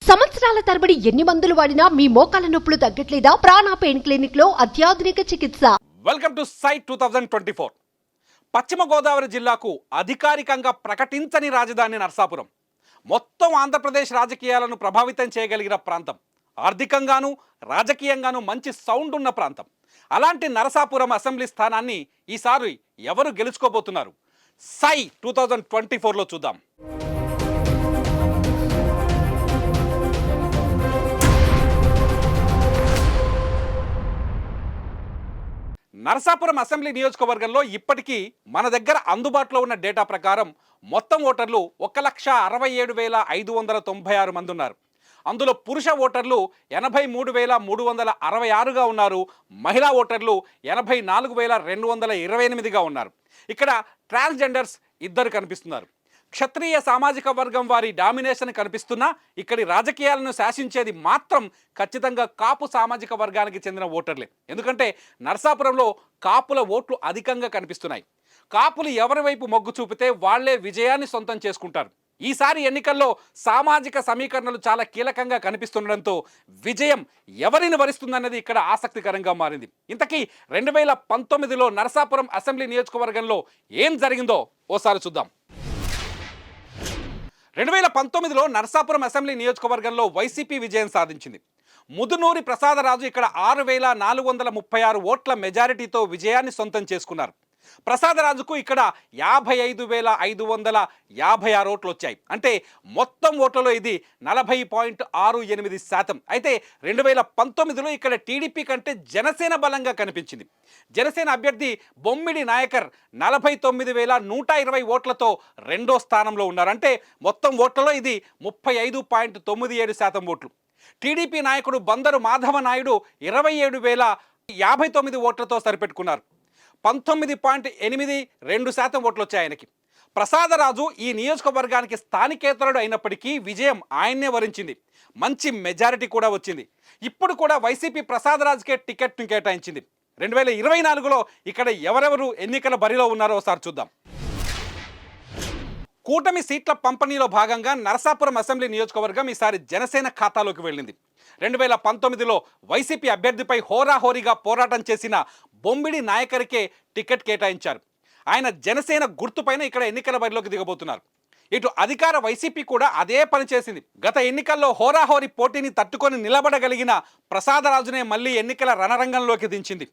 సంవత్సరాల తరబడి ఎన్ని మందులు వాడినా మీ మోకాల నొప్పులు తగ్గట్లేదా? ప్రాణ పెయిన్ క్లినిక్ లో అత్యాధునిక చికిత్స. Welcome to site 2024. Paschima Godavari జిల్లాకు అధికారికంగా ప్రకటించని రాజధాని నరసాపురం. మొత్తం ఆంధ్రప్రదేశ్ రాజకీయాలను ప్రభావితం చేయగలిగిన ప్రాంతం, ఆర్థికంగాను రాజకీయంగాను మంచి సౌండ్ ఉన్న ప్రాంతం. అలాంటి నరసాపురం అసెంబ్లీ స్థానాన్ని ఈసారి ఎవరు గెలుచుకోబోతున్నారు? సై 2024లో చూద్దాం. నరసాపురం అసెంబ్లీ నియోజకవర్గంలో ఇప్పటికీ మన దగ్గర అందుబాటులో ఉన్న డేటా ప్రకారం మొత్తం ఓటర్లు 1,67,596 మంది ఉన్నారు. అందులో పురుష ఓటర్లు 83,366గా ఉన్నారు. మహిళా ఓటర్లు 84,228గా ఉన్నారు. ఇక్కడ ట్రాన్స్జెండర్స్ ఇద్దరు కనిపిస్తున్నారు. క్షత్రియ సామాజిక వర్గం వారి డామినేషన్ కనిపిస్తున్నా ఇక్కడి రాజకీయాలను శాసించేది మాత్రం ఖచ్చితంగా కాపు సామాజిక వర్గానికి చెందిన ఓటర్లే. ఎందుకంటే నరసాపురంలో కాపుల ఓట్లు అధికంగా కనిపిస్తున్నాయి. కాపులు ఎవరి వైపు మొగ్గు చూపితే వాళ్లే విజయాన్ని సొంతం చేసుకుంటారు. ఈసారి ఎన్నికల్లో సామాజిక సమీకరణలు చాలా కీలకంగా కనిపిస్తుండడంతో విజయం ఎవరిని వరిస్తుందన్నది ఇక్కడ ఆసక్తికరంగా మారింది. ఇంతకీ 2019లో నరసాపురం అసెంబ్లీ నియోజకవర్గంలో ఏం జరిగిందో ఓసారి చూద్దాం. 2019లో నరసాపురం అసెంబ్లీ నియోజకవర్గంలో వైసీపీ విజయం సాధించింది. ముదునూరి ప్రసాదరాజు ఇక్కడ 6,436 ఓట్ల మెజారిటీతో విజయాన్ని సొంతం చేసుకున్నారు. ప్రసాదరాజుకు ఇక్కడ 55,556 ఓట్లు వచ్చాయి. అంటే మొత్తం ఓట్లలో ఇది 40.68%. అయితే 2019లో ఇక్కడ టీడీపీ కంటే జనసేన బలంగా కనిపించింది. జనసేన అభ్యర్థి బొమ్మిడి నాయకర్ 49,120 ఓట్లతో రెండో స్థానంలో ఉన్నారు. అంటే మొత్తం ఓట్లలో ఇది 35.97% ఓట్లు. టీడీపీ నాయకుడు బందరు మాధవ నాయుడు 27,059 ఓట్లతో సరిపెట్టుకున్నారు. 19.82% ఓట్లు వచ్చాయి ఆయనకి. ప్రసాదరాజు ఈ నియోజకవర్గానికి స్థానికేతరుడు అయినప్పటికీ విజయం ఆయన్నే వరించింది. మంచి మెజారిటీ కూడా వచ్చింది. ఇప్పుడు కూడా వైసీపీ ప్రసాదరాజుకే టికెట్ను కేటాయించింది. 2024లో ఇక్కడ ఎవరెవరు ఎన్నికల బరిలో ఉన్నారో ఒకసారి చూద్దాం. కూటమి సీట్ల పంపిణీలో భాగంగా నరసాపురం అసెంబ్లీ నియోజకవర్గం ఈసారి జనసేన ఖాతాలోకి వెళ్ళింది. 2019లో వైసీపీ అభ్యర్థిపై హోరాహోరీగా పోరాటం చేసిన బొమ్మిడి నాయకరికే టికెట్ కేటాయించారు. ఆయన జనసేన గుర్తుపైన ఇక్కడ ఎన్నికల బరిలోకి దిగబోతున్నారు. ఇటు అధికార వైసీపీ కూడా అదే పని చేసింది. గత ఎన్నికల్లో హోరాహోరీ పోటీని తట్టుకొని నిలబడగలిగిన ప్రసాదరాజునే మళ్ళీ ఎన్నికల రణరంగంలోకి దించింది.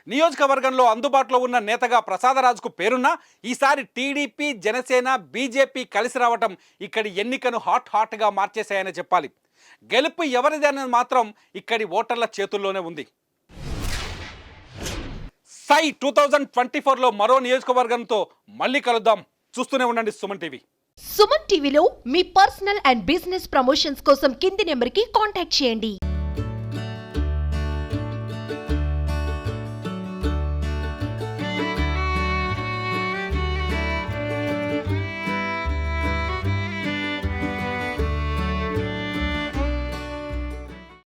నియోజకవర్గంలో అందుబాటులో ఉన్న నేతగా ప్రసాదరాజుకు పేరున్నా ఈసారి టీడీపీ, జనసేన, బీజేపీ కలిసి రావటం ఇక్కడి ఎన్నికను హాట్గా మార్చేశాయని చెప్పాలి. గెలుపు ఎవరిది అనేది మాత్రం ఇక్కడి ఓటర్ల చేతుల్లోనే ఉంది. సై 2024లో మరో నియోజకవర్గంతో మళ్ళీ కలుద్దాం. చూస్తూనే ఉండండి సుమన్ టీవీ. సుమన్ టీవీలో మీ పర్సనల్ అండ్ బిజినెస్ ప్రమోషన్స్ కోసం కింది నెంబర్కి కాంటాక్ట్ చేయండి.